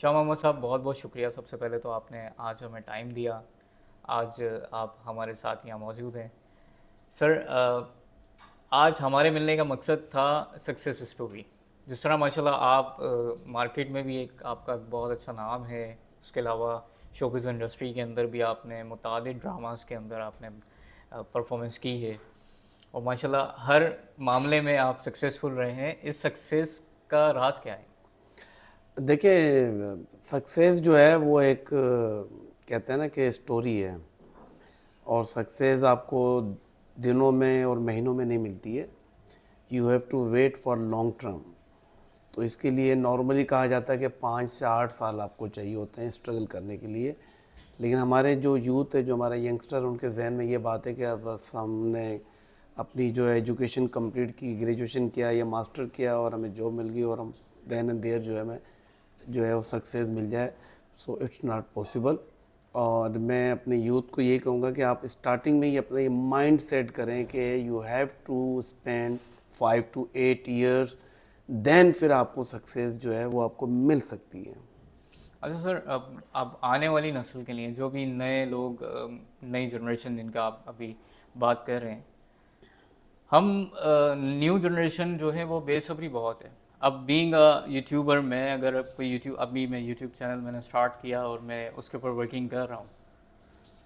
شاہ محمد صاحب بہت بہت شکریہ. سب سے پہلے تو آپ نے آج ہمیں ٹائم دیا. آج آپ ہمارے ساتھ یہاں موجود ہیں. سر آج ہمارے ملنے کا مقصد تھا سکسیس اسٹوری. جس طرح ماشاءاللہ آپ مارکیٹ میں بھی ایک آپ کا بہت اچھا نام ہے. اس کے علاوہ شوبز انڈسٹری کے اندر بھی آپ نے متعدد ڈراماز کے اندر آپ نے پرفارمنس کی ہے اور ماشاءاللہ ہر معاملے میں آپ سکسیزفل رہے ہیں. اس سکسیس کا راز کیا ہے؟ دیکھیں، سکسیس جو ہے وہ ایک کہتے ہیں نا کہ اسٹوری ہے، اور سکسیس آپ کو دنوں میں اور مہینوں میں نہیں ملتی ہے. You have to wait for long term. تو اس کے لیے نارملی کہا جاتا ہے کہ 5 سے 8 سال آپ کو چاہیے ہوتے ہیں اسٹرگل کرنے کے لیے. لیکن ہمارے جو یوتھ ہے، جو ہمارے ینگسٹر، ان کے ذہن میں یہ بات ہے کہ بس ہم نے اپنی جو ہے ایجوکیشن کمپلیٹ کی، گریجویشن کیا یا ماسٹر کیا اور ہمیں جاب مل گئی اور ہم دین اینڈ دیئر جو ہے وہ سکسیز مل جائے. So it's not possible. اور میں اپنے یوتھ کو یہ کہوں گا کہ آپ اسٹارٹنگ میں ہی اپنا یہ مائنڈ سیٹ کریں کہ you have to spend 5 to 8 years، then پھر آپ کو سکسیز جو ہے وہ آپ کو مل سکتی ہے. اچھا سر، اب آنے والی نسل کے لیے جو بھی نئے لوگ، نئی جنریشن جن کا آپ ابھی بات کر رہے ہیں، ہم نیو جنریشن جو ہے وہ بے صبری بہت ہے. اب بینگ یوٹیوبر، میں اگر کوئی ابھی میں یوٹیوب چینل میں نے سٹارٹ کیا اور میں اس کے اوپر ورکنگ کر رہا ہوں،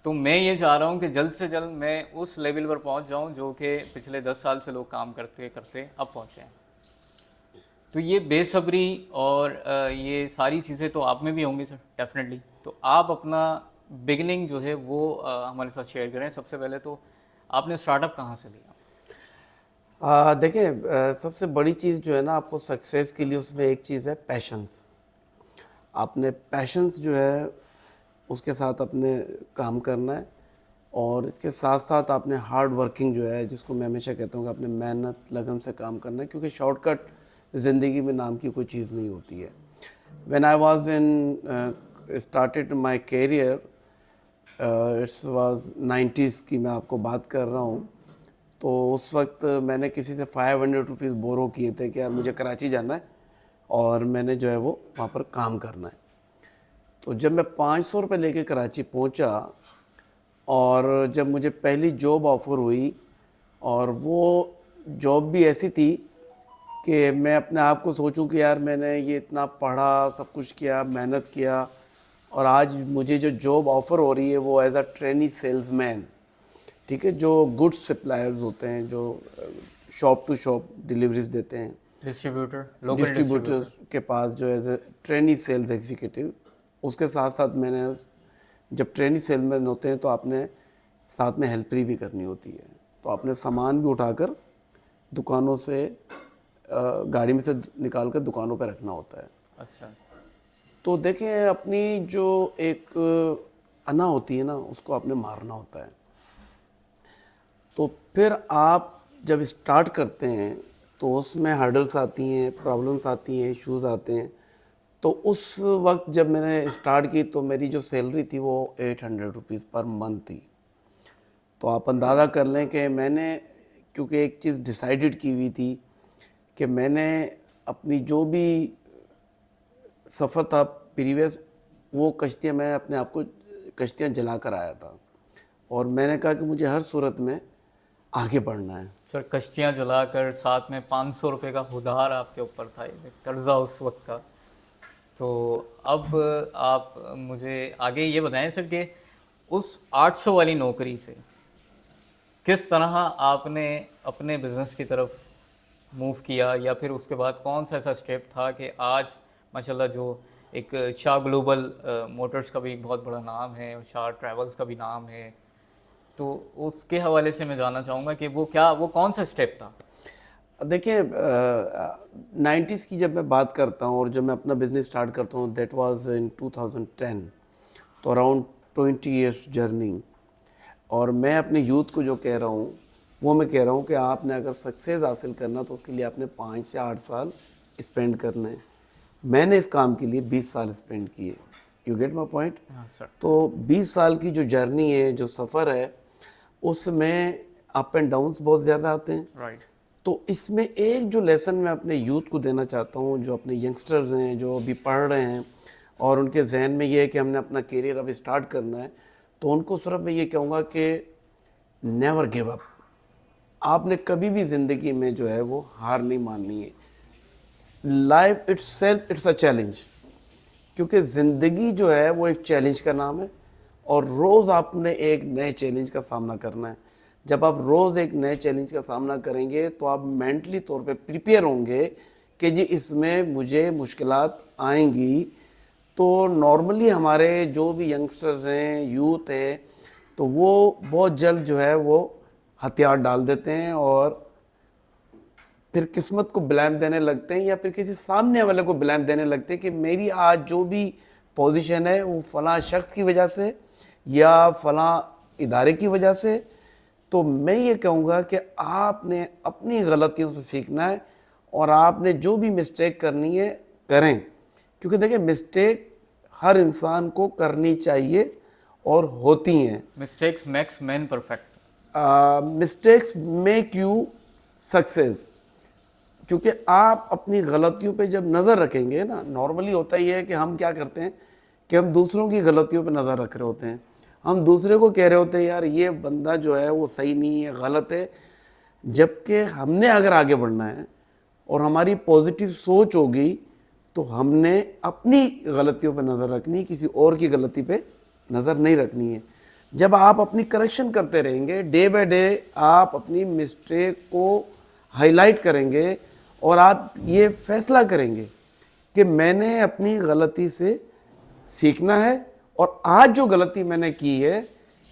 تو میں یہ چاہ رہا ہوں کہ جلد سے جلد میں اس لیول پر پہنچ جاؤں جو کہ پچھلے 10 سال سے لوگ کام کرتے کرتے اب پہنچے ہیں. تو یہ بے صبری اور یہ ساری چیزیں تو آپ میں بھی ہوں گی سر، ڈیفینیٹلی. تو آپ اپنا بگننگ جو ہے وہ ہمارے ساتھ شیئر کریں. سب سے پہلے تو آپ نے اسٹارٹ اپ کہاں سے لیا؟ دیکھیں، سب سے بڑی چیز جو ہے نا آپ کو سکسیز کے لیے، اس میں ایک چیز ہے پیشنس. آپ نے پیشنس جو ہے اس کے ساتھ اپنے کام کرنا ہے، اور اس کے ساتھ ساتھ آپ نے ہارڈ ورکنگ جو ہے، جس کو میں ہمیشہ کہتا ہوں کہ آپ نے محنت لگن سے کام کرنا ہے، کیونکہ شارٹ کٹ زندگی میں نام کی کوئی چیز نہیں ہوتی ہے. When I was in started my career, it's was 90s کی میں آپ کو بات کر رہا ہوں. تو اس وقت میں نے کسی سے 500 روپیز بورو کیے تھے کہ یار مجھے کراچی جانا ہے اور میں نے جو ہے وہ وہاں پر کام کرنا ہے. تو جب میں 500 روپے لے کے کراچی پہنچا، اور جب مجھے پہلی جاب آفر ہوئی، اور وہ جاب بھی ایسی تھی کہ میں اپنے آپ کو سوچوں کہ یار میں نے یہ اتنا پڑھا، سب کچھ کیا، محنت کیا، اور آج مجھے جو جاب آفر ہو رہی ہے وہ as a trainee sales man, ٹھیک ہے، جو گڈ سپلائرز ہوتے ہیں، جو شاپ ٹو شاپ ڈیلیوریز دیتے ہیں، ڈسٹریبیوٹر، لوکل ڈسٹریبیوٹر. ڈسٹریبیوٹرز کے پاس جو as a trainee sales executive. اس کے ساتھ ساتھ میں نے جب ٹرینی سیل مین ہوتے ہیں تو آپ نے ساتھ میں ہیلپری بھی کرنی ہوتی ہے. تو آپ نے سامان بھی اٹھا کر دکانوں سے، گاڑی میں سے نکال کر دکانوں پہ رکھنا ہوتا ہے. اچھا. تو دیکھیں، اپنی جو ایک انا ہوتی ہے نا، اس کو آپ نے مارنا ہوتا ہے. تو پھر آپ جب اسٹارٹ کرتے ہیں تو اس میں ہرڈلس آتی ہیں، پرابلمس آتی ہیں، ایشوز آتے ہیں. تو اس وقت جب میں نے اسٹارٹ کی تو میری جو سیلری تھی وہ 800 روپیز پر منتھ تھی. تو آپ اندازہ کر لیں کہ میں نے، کیونکہ ایک چیز ڈیسائیڈڈ کی ہوئی تھی کہ میں نے اپنی جو بھی سفر تھا پریویس، وہ کشتیاں، میں اپنے آپ کو کشتیاں جلا کر آیا تھا، اور میں نے کہا کہ مجھے ہر صورت میں آگے بڑھنا ہے. سر کشتیاں جلا کر ساتھ میں 500 روپے کا ادھار آپ کے اوپر تھا، یہ قرضہ اس وقت کا. تو اب آپ مجھے آگے یہ بتائیں سر کہ اس 800 والی نوکری سے کس طرح آپ نے اپنے بزنس کی طرف موو کیا، یا پھر اس کے بعد کون سا ایسا اسٹیپ تھا کہ آج ماشاءاللہ جو ایک شاہ گلوبل موٹرز کا بھی ایک بہت بڑا نام ہے، شاہ ٹریولز کا بھی نام ہے. تو اس کے حوالے سے میں جاننا چاہوں گا کہ وہ کون سا اسٹیپ تھا؟ دیکھیں، 90s کی جب میں بات کرتا ہوں اور جب میں اپنا بزنس اسٹارٹ کرتا ہوں، دیٹ واز ان 2010. تو اراؤنڈ 20 ایئرس جرنی. اور میں اپنے یوتھ کو جو کہہ رہا ہوں وہ میں کہہ رہا ہوں کہ آپ نے اگر سکسیز حاصل کرنا تو اس کے لیے آپ نے 5 سے 8 سال اسپینڈ کرنا ہے. میں نے اس کام کے لیے 20 سال اسپینڈ کیے. You get my point. ہاں سر. تو 20 سال کی جو جرنی ہے، جو سفر ہے، اس میں اپ اینڈ ڈاؤنس بہت زیادہ آتے ہیں. رائٹ. تو اس میں ایک جو لیسن میں اپنے یوتھ کو دینا چاہتا ہوں، جو اپنے ینگسٹرز ہیں جو ابھی پڑھ رہے ہیں، اور ان کے ذہن میں یہ ہے کہ ہم نے اپنا کیریئر اب اسٹارٹ کرنا ہے, تو ان کو صرف میں یہ کہوں گا کہ نیور گیو اپ. آپ نے کبھی بھی زندگی میں جو ہے وہ ہار نہیں ماننی ہے. Life itself it's a challenge, کیونکہ زندگی جو ہے وہ ایک چیلنج کا نام ہے, اور روز آپ نے ایک نئے چیلنج کا سامنا کرنا ہے. جب آپ روز ایک نئے چیلنج کا سامنا کریں گے تو آپ مینٹلی طور پہ پریپیئر ہوں گے کہ جی اس میں مجھے مشکلات آئیں گی. تو نارملی ہمارے جو بھی ینگسٹرز ہیں, یوتھ ہے, تو وہ بہت جلد جو ہے وہ ہتھیار ڈال دیتے ہیں اور پھر قسمت کو بلیم دینے لگتے ہیں, یا پھر کسی سامنے والے کو بلیم دینے لگتے ہیں کہ میری آج جو بھی پوزیشن ہے وہ فلاں شخص کی وجہ سے یا فلاں ادارے کی وجہ سے. تو میں یہ کہوں گا کہ آپ نے اپنی غلطیوں سے سیکھنا ہے, اور آپ نے جو بھی مسٹیک کرنی ہے کریں, کیونکہ دیکھیں مسٹیک ہر انسان کو کرنی چاہیے اور ہوتی ہیں. Mistakes makes man perfect. Mistakes make you success, کیونکہ آپ اپنی غلطیوں پہ جب نظر رکھیں گے نا, نارملی ہوتا ہی ہے کہ ہم کیا کرتے ہیں کہ ہم دوسروں کی غلطیوں پہ نظر رکھ رہے ہوتے ہیں, ہم دوسرے کو کہہ رہے ہوتے ہیں یار یہ بندہ جو ہے وہ صحیح نہیں ہے, غلط ہے, جبکہ ہم نے اگر آگے بڑھنا ہے اور ہماری پازیٹیو سوچ ہوگی تو ہم نے اپنی غلطیوں پہ نظر رکھنی, کسی اور کی غلطی پہ نظر نہیں رکھنی ہے. جب آپ اپنی کریکشن کرتے رہیں گے ڈے بائی ڈے, آپ اپنی مسٹیک کو ہائی لائٹ کریں گے اور آپ یہ فیصلہ کریں گے کہ میں نے اپنی غلطی سے سیکھنا ہے, اور آج جو غلطی میں نے کی ہے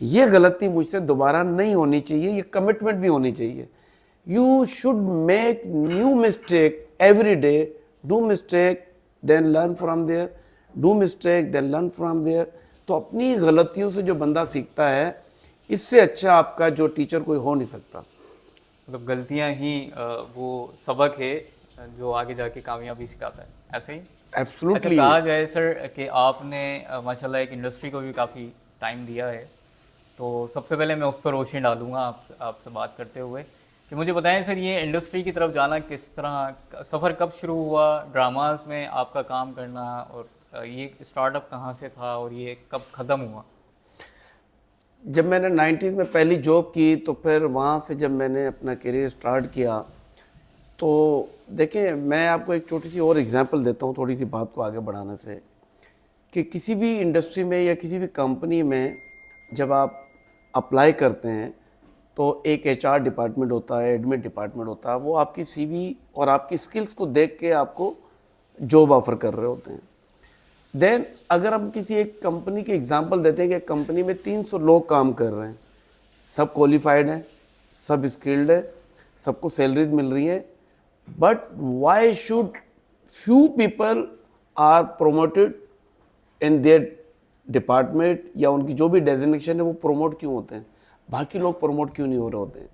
یہ غلطی مجھ سے دوبارہ نہیں ہونی چاہیے, یہ کمٹمنٹ بھی ہونی چاہیے. You should make new mistake every day, do mistake then learn from there, do mistake then learn from there. تو اپنی غلطیوں سے جو بندہ سیکھتا ہے, اس سے اچھا آپ کا جو ٹیچر کوئی ہو نہیں سکتا. مطلب غلطیاں ہی وہ سبق ہے جو آگے جا کے کامیابی سکھاتا ہے, ایسے ہی. ایبسلوٹلی. کہا جائے سر کہ آپ نے ماشاء اللہ ایک انڈسٹری کو بھی کافی ٹائم دیا ہے, تو سب سے پہلے میں اس پر روشنی ڈالوں گا آپ سے بات کرتے ہوئے کہ مجھے بتائیں سر یہ انڈسٹری کی طرف جانا کس طرح, سفر کب شروع ہوا, ڈراماز میں آپ کا کام کرنا, اور یہ اسٹارٹ اپ کہاں سے تھا اور یہ کب ختم ہوا؟ جب میں نے 90s میں پہلی جاب کی تو پھر وہاں سے جب میں نے اپنا کیریئر اسٹارٹ کیا, تو دیکھیں میں آپ کو ایک چھوٹی سی اور ایگزامپل دیتا ہوں تھوڑی سی بات کو آگے بڑھانے سے, کہ کسی بھی انڈسٹری میں یا کسی بھی کمپنی میں جب آپ اپلائی کرتے ہیں تو ایک ایچ آر ڈپارٹمنٹ ہوتا ہے, ایڈمن ڈپارٹمنٹ ہوتا ہے, وہ آپ کی سی وی اور آپ کی اسکلس کو دیکھ کے آپ کو جاب آفر کر رہے ہوتے ہیں. دین اگر ہم کسی ایک کمپنی کی ایگزامپل دیتے ہیں کہ کمپنی میں 300 لوگ کام کر رہے ہیں, سب کوالیفائڈ ہیں, سب اسکلڈ ہے, سب کو سیلریز مل رہی ہیں, but why should few people are promoted in their department, یا ان کی جو بھی ڈیزنیشن ہے وہ پروموٹ کیوں ہوتے ہیں, باقی لوگ پروموٹ کیوں نہیں ہو رہے ہوتے ہیں؟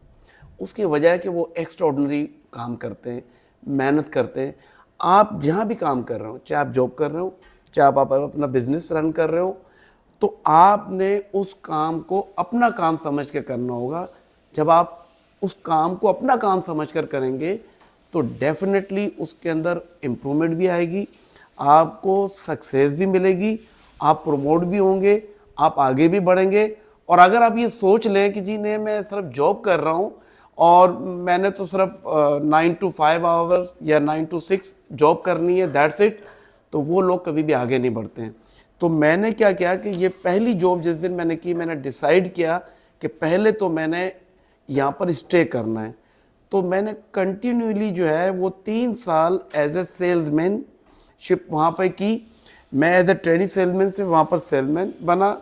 اس کی وجہ ہے کہ وہ ایکسٹرا آرڈنری کام کرتے ہیں, محنت کرتے ہیں. آپ جہاں بھی کام کر رہے ہو, چاہے آپ جاب کر رہے ہو, چاہے آپ اپنا بزنس رن کر رہے ہو, تو آپ نے اس کام کو اپنا کام سمجھ کے کرنا ہوگا. جب آپ اس کام کو اپنا کام سمجھ کر کریں گے تو ڈیفینیٹلی اس کے اندر امپرومنٹ بھی آئے گی, آپ کو سکسیس بھی ملے گی, آپ پروموٹ بھی ہوں گے, آپ آگے بھی بڑھیں گے. اور اگر آپ یہ سوچ لیں کہ جی نہیں میں صرف جاب کر رہا ہوں اور میں نے تو صرف 9 to 5 آورس یا 9 to 6 جاب کرنی ہے, دیٹس اٹ, تو وہ لوگ کبھی بھی آگے نہیں بڑھتے ہیں. تو میں نے کیا کیا کہ یہ پہلی جاب جس دن میں نے کی, میں نے ڈیسائیڈ کیا کہ پہلے تو میں نے یہاں پر اسٹے کرنا ہے. تو میں نے کنٹینیولی جو ہے وہ 3 سال ایز اے سیلز مین شپ وہاں پہ کی. میں as a training sales man سے وہاں پر سیلز مین بنا.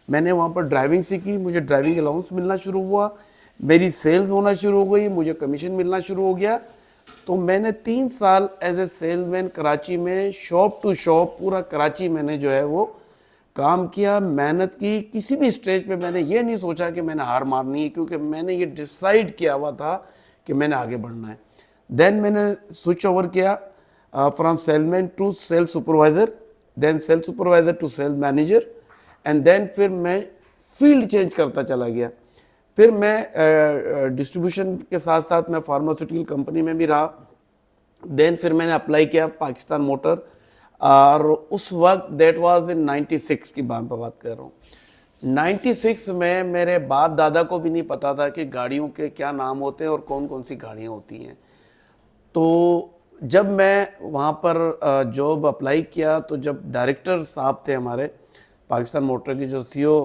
میں نے وہاں پر ڈرائیونگ سیکھی, مجھے ڈرائیونگ الاؤنس ملنا شروع ہوا, میری سیلز ہونا شروع ہو گئی, مجھے کمیشن ملنا شروع ہو گیا. تو میں نے 3 سال as a sales man Karachi میں شاپ ٹو شاپ پورا کراچی میں نے جو ہے وہ کام کیا, محنت کی. کسی بھی اسٹیج پہ میں نے یہ نہیں سوچا کہ میں نے ہار مارنی ہے, کیونکہ میں نے یہ ڈیسائیڈ کیا ہوا تھا کہ میں نے آگے بڑھنا ہے. دین میں نے سوئچ اوور کیا from salesman to sales supervisor, then sales supervisor to sales manager, and then پھر میں فیلڈ چینج کرتا چلا گیا. پھر میں ڈسٹریبیوشن کے ساتھ ساتھ میں فارماسیوٹیکل کمپنی میں بھی رہا. دین پھر میں نے اپلائی کیا پاکستان موٹر, اور اس وقت دیٹ واز ان 96 کی بات کر رہا ہوں. 96 میں میرے باپ دادا کو بھی نہیں پتا تھا کہ گاڑیوں کے کیا نام ہوتے ہیں اور کون کون سی گاڑیاں ہوتی ہیں. تو جب میں وہاں پر جاب اپلائی کیا تو جب ڈائریکٹر صاحب تھے ہمارے پاکستان موٹر کے جو سی او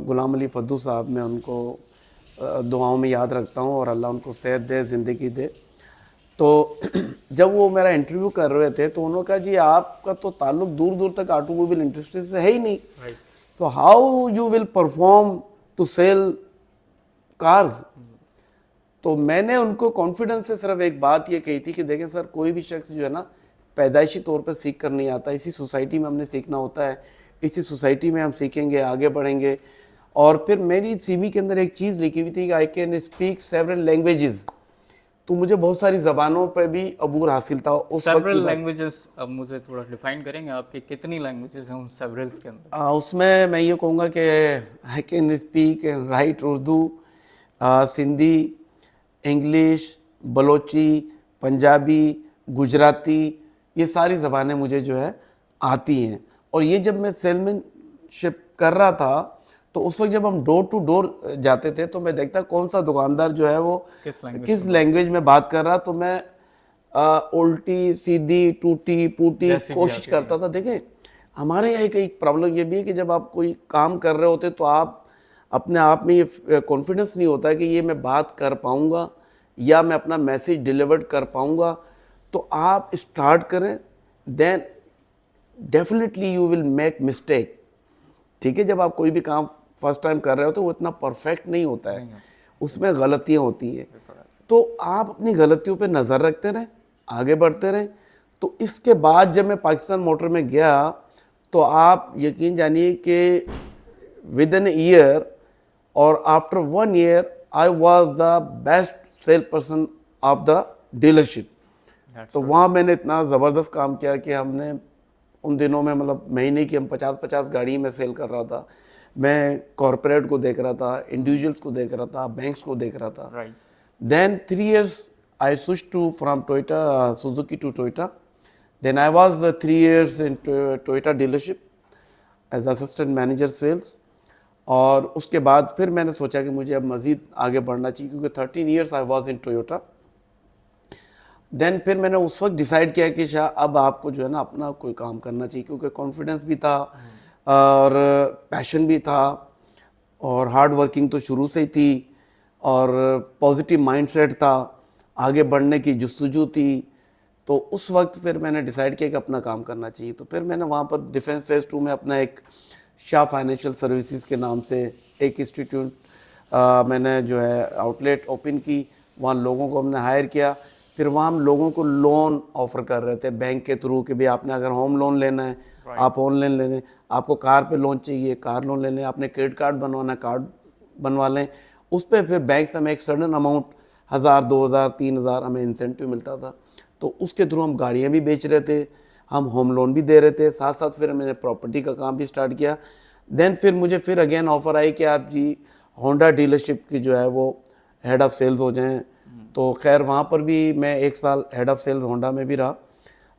غلام علی فدو صاحب، میں ان کو دعاؤں میں یاد رکھتا ہوں اور اللہ ان کو صحت دے، زندگی دے. تو جب وہ میرا انٹرویو کر رہے تھے تو انہوں نے کہا جی آپ کا تو تعلق دور دور تک آٹو موبائل انڈسٹری سے ہے ہی نہیں، so how you will perform to sell cars. تو میں نے ان کو کانفیڈنس سے صرف ایک بات یہ کہی تھی کہ دیکھیں سر، کوئی بھی شخص جو ہے نا پیدائشی طور پہ سیکھ کر نہیں آتا، اسی سوسائٹی میں ہم نے سیکھنا ہوتا ہے، اسی سوسائٹی میں ہم سیکھیں گے، آگے بڑھیں گے. اور پھر میری سی وی کے اندر ایک چیز لکھی ہوئی تھی کہ I can speak several languages, تو مجھے بہت ساری زبانوں پہ بھی عبور حاصل تھا اس وقت کی سیورل بات. لینگویجز، اب مجھے تھوڑا ڈیفائن کریں گے آپ کی کتنی لینگویجز ہیں ان سیورلس کے اندر؟ اس میں یہ کہوں گا کہ I can speak and right Urdu, Sindhi, English, Balochi, Punjabi, Gujarati, یہ ساری زبانیں مجھے جو ہے آتی ہیں. اور یہ جب میں سیلمین شپ کر رہا تھا تو اس وقت جب ہم ڈور ٹو ڈور جاتے تھے تو میں دیکھتا کون سا دکاندار جو ہے وہ کس لینگویج میں بات کر رہا، تو میں الٹی سیدھی ٹوٹی پوٹی کوشش کرتا تھا. دیکھیں ہمارے یہاں ایک پرابلم یہ بھی ہے کہ جب آپ کوئی کام کر رہے ہوتے تو آپ اپنے آپ میں یہ کانفیڈنس نہیں ہوتا کہ یہ میں بات کر پاؤں گا یا میں اپنا میسیج ڈیلیورڈ کر پاؤں گا. تو آپ اسٹارٹ کریں، then definitely you will make mistake. ٹھیک ہے، جب آپ کوئی بھی کام فرسٹ ٹائم کر رہے ہو تو وہ اتنا پرفیکٹ نہیں ہوتا ہے، اس میں غلطیاں ہوتی ہیں. تو آپ اپنی غلطیوں پہ نظر رکھتے رہیں، آگے بڑھتے رہیں. تو اس کے بعد جب میں پاکستان موٹر میں گیا تو آپ یقین جانیے کہ ود این ایئر اور after 1 year I was the best sale person of the dealership. تو وہاں میں نے اتنا زبردست کام کیا کہ ہم نے ان دنوں میں مطلب مہینے کی ہم 50 گاڑی میں سیل کر رہا تھا. میں کارپوریٹ کو دیکھ رہا تھا، انڈیویجولس کو دیکھ رہا تھا، بینکس کو دیکھ رہا تھا. دین 3 years I switched to from Toyota Suzuki to Toyota. Then I was 3 years in Toyota dealership as assistant manager sales. اور اس کے بعد پھر میں نے سوچا کہ مجھے اب مزید آگے بڑھنا چاہیے کیونکہ 13 years I was in Toyota. دین پھر میں نے اس وقت ڈیسائیڈ کیا کہ شاہ اب آپ کو جو ہے نا اپنا کوئی کام کرنا چاہیے کیونکہ کانفیڈنس بھی تھا اور پیشن بھی تھا اور ہارڈ ورکنگ تو شروع سے ہی تھی اور پازیٹیو مائنڈ سیٹ تھا، آگے بڑھنے کی جستجو تھی. تو اس وقت پھر میں نے ڈیسائیڈ کیا کہ اپنا کام کرنا چاہیے. تو پھر میں نے وہاں پر ڈیفینس فیز 2 میں اپنا ایک شاہ فائنینشیل سروسز کے نام سے ایک انسٹیٹیوٹ میں نے جو ہے آؤٹ لیٹ اوپن کی. وہاں لوگوں کو ہم نے ہائر کیا. پھر وہاں ہم لوگوں کو لون آفر کر رہے تھے بینک کے تھرو کہ بھی آپ نے اگر ہوم لون لینا ہے آپ ہوم لون لے لیں، آپ کو کار پہ لون چاہیے کار لون لے لیں، آپ نے کریڈٹ کارڈ بنوانا ہے کارڈ بنوا لیں. اس پہ پھر بینک سے ہمیں ایک سڈن اماؤنٹ 1000 2000 3000 ہمیں انسینٹیو ملتا تھا. تو اس کے تھرو ہم گاڑیاں بھی بیچ رہے تھے، ہم ہوم لون بھی دے رہے تھے، ساتھ ساتھ پھر میں نے پراپرٹی کا کام بھی سٹارٹ کیا. دین پھر مجھے پھر اگین آفر آئی کہ آپ جی ہونڈا ڈیلرشپ کی جو ہے وہ ہیڈ آف سیلز ہو جائیں. تو خیر وہاں پر بھی میں 1 سال ہیڈ آف سیلز ہونڈا میں بھی رہا.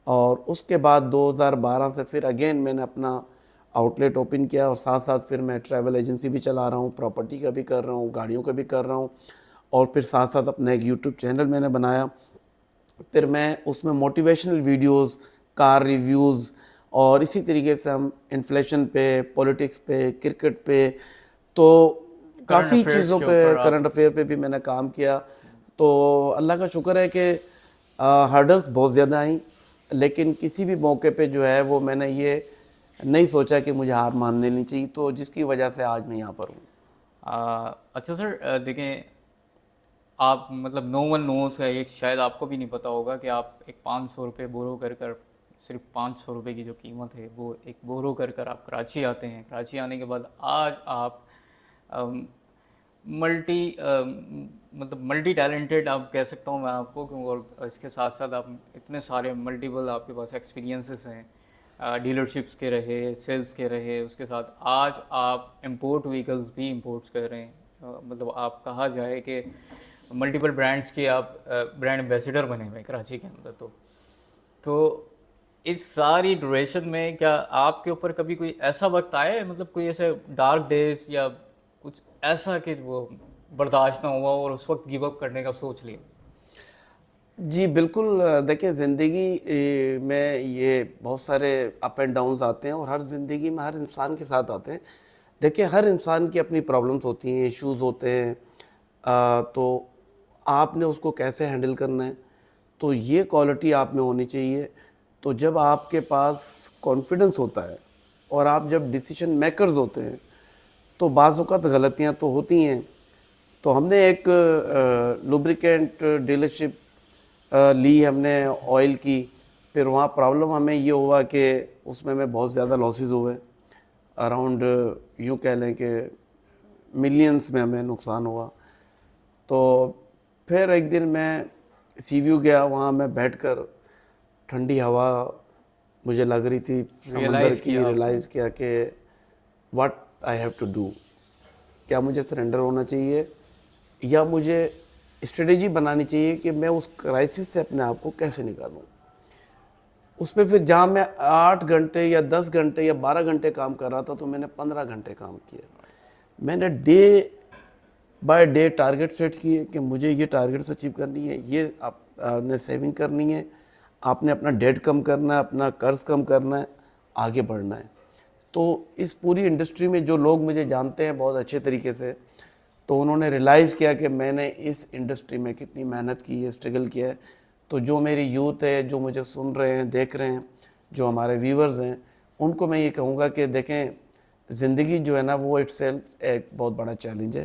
اور اس کے بعد 2012 سے پھر اگین میں نے اپنا آؤٹ لیٹ اوپن کیا اور ساتھ ساتھ پھر میں ٹریول ایجنسی بھی چلا رہا ہوں، پراپرٹی کا بھی کر رہا ہوں، گاڑیوں کا بھی کر رہا ہوں. اور پھر ساتھ ساتھ اپنا ایک یوٹیوب چینل میں نے بنایا. پھر میں اس میں موٹیویشنل ویڈیوز، کار ریویوز اور اسی طریقے سے ہم انفلیشن پہ، پولیٹکس پہ، کرکٹ پہ، تو کافی چیزوں پہ، کرنٹ افیئر پہ بھی میں نے کام کیا. تو اللہ کا شکر ہے کہ ہرڈلس بہت زیادہ آئیں لیکن کسی بھی موقع پہ جو ہے وہ میں نے یہ نہیں سوچا کہ مجھے ہار مان لینی چاہیے، تو جس کی وجہ سے آج میں یہاں پر ہوں. اچھا سر، دیکھیں آپ مطلب نو ون نوز ہے، ایک شاید آپ کو بھی نہیں پتا ہوگا کہ آپ ایک 500 روپے بورو کر صرف 500 روپے کی جو قیمت ہے وہ ایک بورو کر آپ کراچی آتے ہیں. کراچی آنے کے بعد آج آپ ملٹی ٹیلنٹڈ آپ کہہ سکتا ہوں میں آپ کو، اور اس کے ساتھ ساتھ آپ اتنے سارے ملٹیپل آپ کے پاس ایکسپیرینسز ہیں، ڈیلرشپس کے رہے، سیلز کے رہے، اس کے ساتھ آج آپ امپورٹ وہیکلز بھی امپورٹس کر رہے ہیں. مطلب آپ کہا جائے کہ ملٹیپل برانڈس کے آپ برانڈ ایمبیسیڈر بنے ہوئے کراچی کے اندر. تو اس ساری ڈوریشن میں کیا آپ کے اوپر کبھی کوئی ایسا وقت آیا ہے، مطلب کوئی ایسے ڈارک ڈیز یا کچھ ایسا کہ وہ برداشت نہ ہوا اور اس وقت گیو اپ کرنے کا سوچ لیا؟ جی بالکل، دیکھیں زندگی میں یہ بہت سارے اپ اینڈ ڈاؤنز آتے ہیں، اور ہر زندگی میں ہر انسان کے ساتھ آتے ہیں. دیکھیں ہر انسان کی اپنی پرابلمس ہوتی ہیں، ایشوز ہوتے ہیں، تو آپ نے اس کو کیسے ہینڈل کرنا ہے، تو یہ کوالٹی آپ میں ہونی چاہیے. تو جب آپ کے پاس کانفیڈنس ہوتا ہے اور آپ جب ڈیسیشن میکرز ہوتے ہیں تو بعض اوقات غلطیاں تو ہوتی ہیں. تو ہم نے ایک لوبریکینٹ ڈیلرشپ لی ہم نے آئل کی. پھر وہاں پرابلم ہمیں یہ ہوا کہ اس میں بہت زیادہ لاسز ہوئے، اراؤنڈ یوں کہہ لیں کہ ملینز میں ہمیں نقصان ہوا. تو پھر ایک دن میں سی ویو گیا، وہاں میں بیٹھ کر ٹھنڈی ہوا مجھے لگ رہی تھی سمندر ریئلائز کی، کیا آپ نے؟ ریئلائز کیا کہ what I have to do. کیا مجھے سرنڈر ہونا چاہیے یا مجھے اسٹریٹجی بنانی چاہیے کہ میں اس کرائسس سے اپنے آپ کو کیسے نکالوں. اس پہ پھر جہاں میں 8 گھنٹے یا 10 گھنٹے یا 12 گھنٹے کام کر رہا تھا تو میں نے 15 گھنٹے کام کیا. میں نے day by day target set کیے کہ مجھے یہ ٹارگٹس اچیو کرنی ہے، یہ آپ نے سیونگ کرنی ہے، آپ نے اپنا ڈیٹ کم کرنا ہے، اپنا قرض کم کرنا ہے، آگے بڑھنا ہے. تو اس پوری انڈسٹری میں جو لوگ مجھے جانتے ہیں بہت اچھے طریقے سے، تو انہوں نے ریلائز کیا کہ میں نے اس انڈسٹری میں کتنی محنت کی ہے، اسٹرگل کیا ہے. تو جو میری یوتھ ہے، جو مجھے سن رہے ہیں، دیکھ رہے ہیں، جو ہمارے ویورز ہیں، ان کو میں یہ کہوں گا کہ دیکھیں زندگی جو ہے نا وہ اٹ سیلف ایک بہت بڑا چیلنج ہے.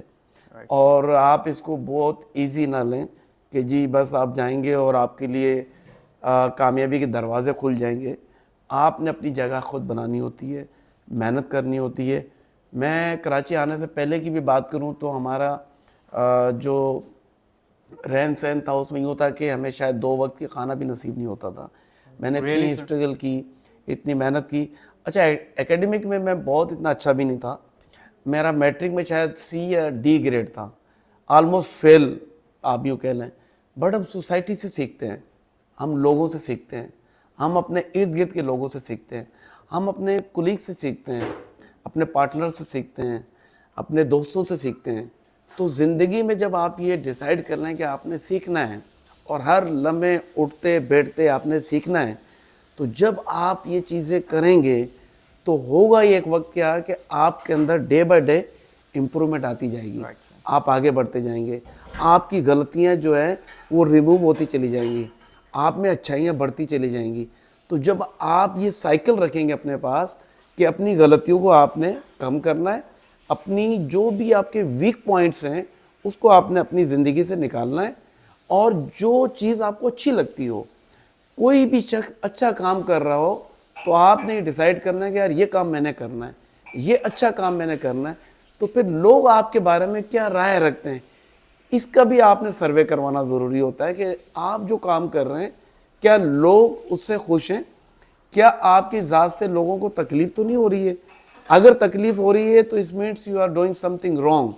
اور آپ اس کو بہت ایزی نہ لیں کہ جی بس آپ جائیں گے اور آپ کے لیے کامیابی کے دروازے کھل جائیں گے. آپ نے اپنی جگہ خود بنانی ہوتی ہے، محنت کرنی ہوتی ہے. میں کراچی آنے سے پہلے کی بھی بات کروں تو ہمارا جو رہن سہن تھا اس میں یوں تھا کہ ہمیں شاید 2 وقت کی کھانا بھی نصیب نہیں ہوتا تھا. میں نے اتنی اسٹرگل کی، اتنی محنت کی. اچھا ایکیڈمک میں بہت اتنا اچھا بھی نہیں تھا. میرا میٹرک میں شاید سی یا ڈی گریڈ تھا، آلموسٹ فیل آپ یوں کہہ لیں. بٹ ہم سوسائٹی سے سیکھتے ہیں، ہم لوگوں سے سیکھتے ہیں، ہم اپنے ارد گرد کے لوگوں سے سیکھتے ہیں، ہم اپنے کولیگ سے سیکھتے ہیں، اپنے پارٹنر سے سیکھتے ہیں، اپنے دوستوں سے سیکھتے ہیں. تو زندگی میں جب آپ یہ ڈیسائیڈ کر لیں کہ آپ نے سیکھنا ہے اور ہر لمحے اٹھتے بیٹھتے آپ نے سیکھنا ہے، تو جب آپ یہ چیزیں کریں گے تو ہوگا یہ ایک وقت کیا کہ آپ کے another day by day improvement آتی جائے گی، آپ آگے بڑھتے جائیں گے، آپ کی غلطیاں جو ہیں وہ ریموو ہوتی چلی جائیں گی، آپ میں اچھائیاں بڑھتی چلی جائیں گی. تو جب آپ یہ سائیکل رکھیں گے اپنے پاس کہ اپنی غلطیوں کو آپ نے کم کرنا ہے، اپنی جو بھی آپ کے ویک پوائنٹس ہیں اس کو آپ نے اپنی زندگی سے نکالنا ہے، اور جو چیز آپ کو اچھی لگتی ہو، کوئی بھی شخص اچھا کام کر رہا ہو تو آپ نے ڈیسائیڈ کرنا ہے کہ یار یہ کام میں نے کرنا ہے، یہ اچھا کام میں نے کرنا ہے. تو پھر لوگ آپ کے بارے میں کیا رائے رکھتے ہیں اس کا بھی آپ نے سروے کروانا ضروری ہوتا ہے کہ آپ جو کام کر رہے ہیں کیا لوگ اس سے خوش ہیں، کیا آپ کی ذات سے لوگوں کو تکلیف تو نہیں ہو رہی ہے. اگر تکلیف ہو رہی ہے تو اس means you are doing something wrong.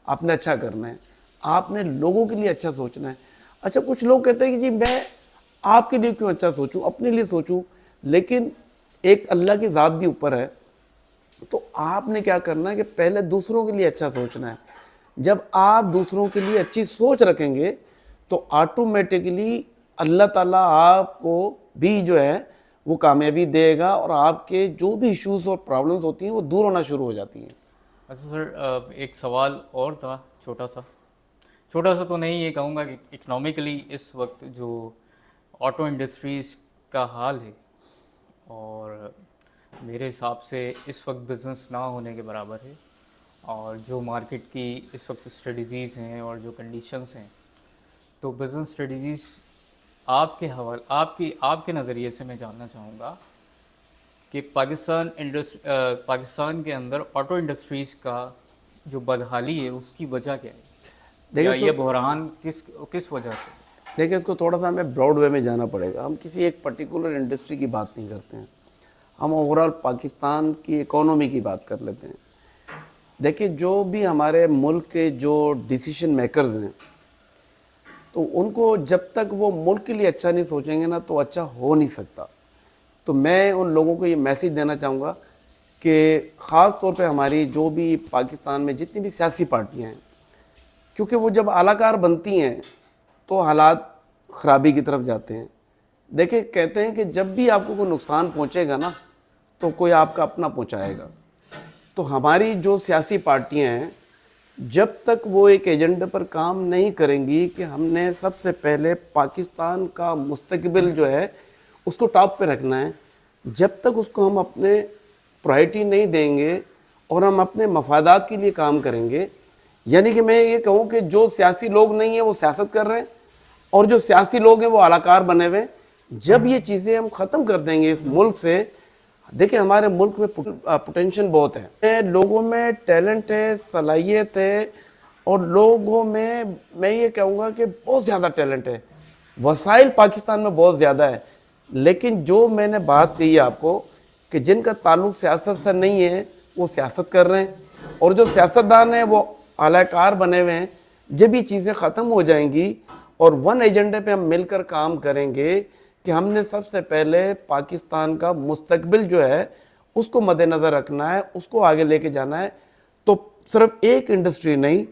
آپ نے اچھا کرنا ہے، آپ نے لوگوں کے لیے اچھا سوچنا ہے. اچھا کچھ لوگ کہتے ہیں کہ جی میں آپ کے لیے کیوں اچھا سوچوں، اپنے لیے سوچوں، لیکن ایک اللہ کی ذات بھی اوپر ہے. تو آپ نے کیا کرنا ہے کہ پہلے دوسروں کے لیے اچھا سوچنا ہے. جب آپ دوسروں کے لیے اچھی سوچ رکھیں گے تو آٹومیٹکلی اللہ تعالیٰ آپ کو بھی جو ہے وہ کامیابی دے گا، اور آپ کے جو بھی ایشوز اور پرابلمز ہوتی ہیں وہ دور ہونا شروع ہو جاتی ہیں. اچھا سر، ایک سوال اور تھا، چھوٹا سا تو نہیں، یہ کہوں گا کہ اکنامکلی اس وقت جو آٹو انڈسٹریز کا حال ہے، اور میرے حساب سے اس وقت بزنس نہ ہونے کے برابر ہے، اور جو مارکیٹ کی اس وقت اسٹریٹجیز ہیں اور جو کنڈیشنز ہیں، تو بزنس اسٹریٹجیز آپ کے حوالے آپ کے نظریے سے میں جاننا چاہوں گا کہ پاکستان کے اندر آٹو انڈسٹریز کا جو بدحالی ہے اس کی وجہ کیا ہے، یا یہ بحران کس وجہ سے؟ دیکھیں اس کو تھوڑا سا ہمیں براڈ وے میں جانا پڑے گا. ہم کسی ایک پرٹیکولر انڈسٹری کی بات نہیں کرتے ہیں، ہم اوورال پاکستان کی اکانومی کی بات کر لیتے ہیں. دیکھیں جو بھی ہمارے ملک کے جو ڈیسیشن میکرز ہیں تو ان کو جب تک وہ ملک کے لیے اچھا نہیں سوچیں گے نا تو اچھا ہو نہیں سکتا. تو میں ان لوگوں کو یہ میسیج دینا چاہوں گا کہ خاص طور پہ ہماری جو بھی پاکستان میں جتنی بھی سیاسی پارٹیاں ہیں، کیونکہ وہ جب اعلی کار بنتی ہیں تو حالات خرابی کی طرف جاتے ہیں. دیکھیں کہتے ہیں کہ جب بھی آپ کو کوئی نقصان پہنچے گا نا تو کوئی آپ کا اپنا پہنچائے گا. تو ہماری جو سیاسی پارٹیاں ہیں جب تک وہ ایک ایجنڈے پر کام نہیں کریں گی کہ ہم نے سب سے پہلے پاکستان کا مستقبل جو ہے اس کو ٹاپ پہ رکھنا ہے، جب تک اس کو ہم اپنے پرائرٹی نہیں دیں گے اور ہم اپنے مفادات کے لیے کام کریں گے، یعنی کہ میں یہ کہوں کہ جو سیاسی لوگ نہیں ہیں وہ سیاست کر رہے ہیں اور جو سیاسی لوگ ہیں وہ اعلی کار بنے ہوئے ہیں، جب یہ چیزیں ہم ختم کر دیں گے اس ملک سے. دیکھیں ہمارے ملک میں پوٹینشل بہت ہے، لوگوں میں ٹیلنٹ ہے، صلاحیت ہے، اور لوگوں میں یہ کہوں گا کہ بہت زیادہ ٹیلنٹ ہے، وسائل پاکستان میں بہت زیادہ ہے. لیکن جو میں نے بات کہی آپ کو کہ جن کا تعلق سیاست سے نہیں ہے وہ سیاست کر رہے ہیں، اور جو سیاستدان ہیں وہ اعلی کار بنے ہوئے ہیں. جب یہ چیزیں ختم ہو جائیں گی اور ون ایجنڈے پہ ہم مل کر کام کریں گے کہ ہم نے سب سے پہلے پاکستان کا مستقبل جو ہے اس کو مد نظر رکھنا ہے، اس کو آگے لے کے جانا ہے، تو صرف ایک انڈسٹری نہیں،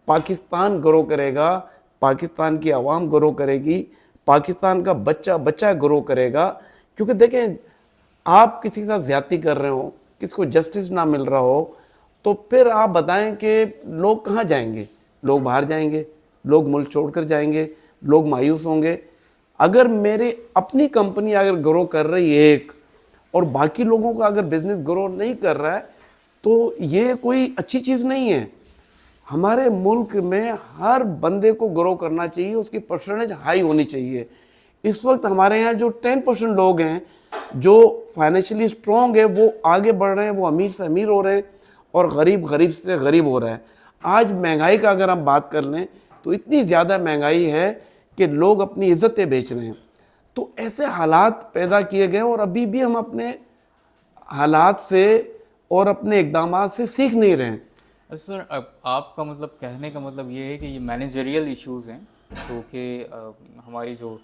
پاکستان گرو کرے گا، پاکستان کی عوام گرو کرے گی، پاکستان کا بچہ گرو کرے گا. کیونکہ دیکھیں آپ کسی کے ساتھ زیادتی کر رہے ہو، کس کو جسٹس نہ مل رہا ہو، تو پھر آپ بتائیں کہ لوگ کہاں جائیں گے؟ لوگ باہر جائیں گے، لوگ ملک چھوڑ کر جائیں گے، لوگ مایوس ہوں گے. اگر میری اپنی کمپنی اگر گرو کر رہی ہے ایک اور باقی لوگوں کا اگر بزنس گرو نہیں کر رہا ہے تو یہ کوئی اچھی چیز نہیں ہے. ہمارے ملک میں ہر بندے کو گرو کرنا چاہیے، اس کی پرسنٹیج ہائی ہونی چاہیے. اس وقت ہمارے یہاں جو 10% لوگ ہیں جو فائنینشلی سٹرونگ ہے وہ آگے بڑھ رہے ہیں، وہ امیر سے امیر ہو رہے ہیں اور غریب سے غریب ہو رہا ہے. آج مہنگائی کا اگر ہم بات کر لیں تو اتنی زیادہ مہنگائی ہے کہ لوگ اپنی عزتیں بیچ رہے ہیں. تو ایسے حالات پیدا کیے گئے اور ابھی بھی ہم اپنے حالات سے اور اپنے اقدامات سے سیکھ نہیں رہے ہیں. سر آپ کا مطلب کہنے کا مطلب یہ ہے کہ یہ مینیجریل ایشوز ہیں جو کہ ہماری جو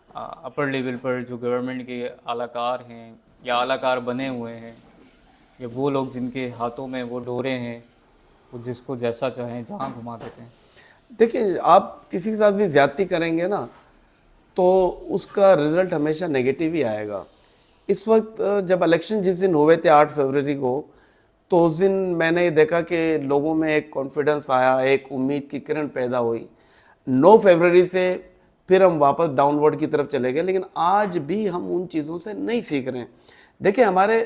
اپر لیول پر جو گورنمنٹ کے اعلی کار ہیں یا اعلی کار بنے ہوئے ہیں یا وہ لوگ جن کے ہاتھوں میں وہ ڈورے ہیں، وہ جس کو جیسا چاہیں جہاں گھما دیتے ہیں. دیکھیں آپ کسی کے ساتھ بھی زیادتی کریں گے نا تو اس کا رزلٹ ہمیشہ نیگیٹو ہی آئے گا. اس وقت جب الیکشن جس دن ہوئے تھے 8 فروری کو، تو اس دن میں نے دیکھا کہ لوگوں میں ایک کانفیڈنس آیا، ایک امید کی کرن پیدا ہوئی. 9 فروری سے پھر ہم واپس ڈاؤن ورڈ کی طرف چلے گئے، لیکن آج بھی ہم ان چیزوں سے نہیں سیکھ رہے ہیں. دیکھیں ہمارے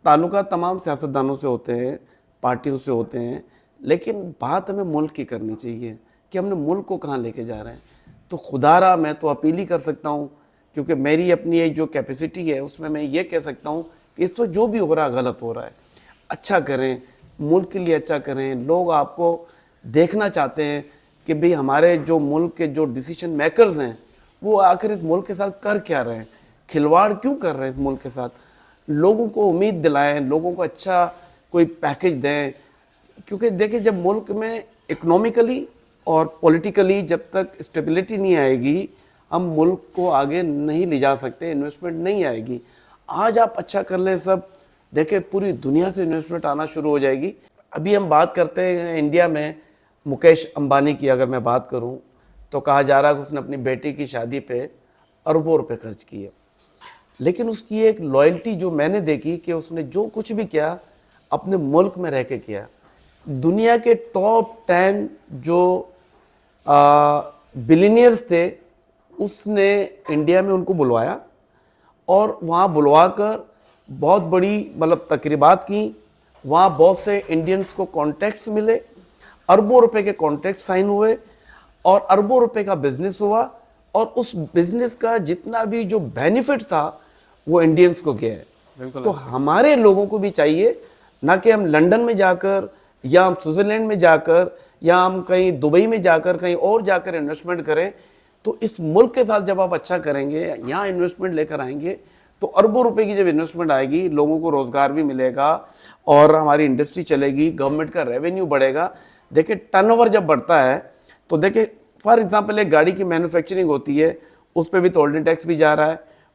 تعلقات تمام سیاستدانوں سے ہوتے ہیں، پارٹیوں سے ہوتے ہیں، لیکن بات ہمیں ملک کی کرنی چاہیے کہ ہم نے ملک کو کہاں لے کے جا رہے ہیں. تو خدا را میں تو اپیل ہی کر سکتا ہوں، کیونکہ میری اپنی ایک جو کیپیسٹی ہے اس میں یہ کہہ سکتا ہوں کہ اس وقت جو بھی ہو رہا ہے غلط ہو رہا ہے. اچھا کریں، ملک کے لیے اچھا کریں. لوگ آپ کو دیکھنا چاہتے ہیں کہ بھئی ہمارے جو ملک کے جو ڈیسیشن میکرز ہیں وہ آخر اس ملک کے ساتھ کر کیا رہے ہیں، کھلواڑ کیوں کر رہے ہیں اس ملک کے ساتھ. لوگوں کو امید دلائیں، لوگوں کو اچھا کوئی پیکج دیں. کیونکہ دیکھیں جب ملک میں اکنومیکلی اور پولیٹیکلی جب تک اسٹیبلٹی نہیں آئے گی ہم ملک کو آگے نہیں لے جا سکتے، انویسٹمنٹ نہیں آئے گی. آج آپ اچھا کر لیں سب، دیکھیں پوری دنیا سے انویسٹمنٹ آنا شروع ہو جائے گی. ابھی ہم بات کرتے ہیں انڈیا میں مکیش امبانی کی، اگر میں بات کروں تو کہا جا رہا ہے کہ اس نے اپنی بیٹی کی شادی پہ اربوں روپے خرچ کیے. لیکن اس کی ایک لائلٹی جو میں نے دیکھی کہ اس نے جو کچھ بھی کیا اپنے ملک میں رہ کے کیا. دنیا کے ٹاپ 10 جو بلینئرز تھے اس نے انڈیا میں ان کو بلوایا اور وہاں بلوا کر بہت بڑی تقریبات کی. وہاں بہت سے انڈینز کو کانٹیکٹس ملے، اربوں روپے کے کانٹیکٹ سائن ہوئے اور اربوں روپے کا بزنس ہوا، اور اس بزنس کا جتنا بھی جو بینیفٹ تھا وہ انڈینز کو گیا ہے. تو ہمارے لوگوں کو بھی چاہیے نہ کہ ہم لنڈن میں جا کر یا ہم سوئٹزرلینڈ میں جا کر یا ہم کہیں دبئی میں جا کر کہیں اور جا کر انویسٹمنٹ کریں. تو اس ملک کے ساتھ جب آپ اچھا کریں گے، یہاں انویسٹمنٹ لے کر آئیں گے تو اربوں روپے کی جب انویسٹمنٹ آئے گی لوگوں کو روزگار بھی ملے گا اور ہماری انڈسٹری چلے گی، گورنمنٹ کا ریونیو بڑھے گا. دیکھیں ٹرن اوور جب بڑھتا ہے تو دیکھیں فار ایگزامپل ایک گاڑی کی مینوفیکچرنگ ہوتی ہے، اس پہ بھی تو ہولڈنگ ٹیکس بھی جا رہا ہے،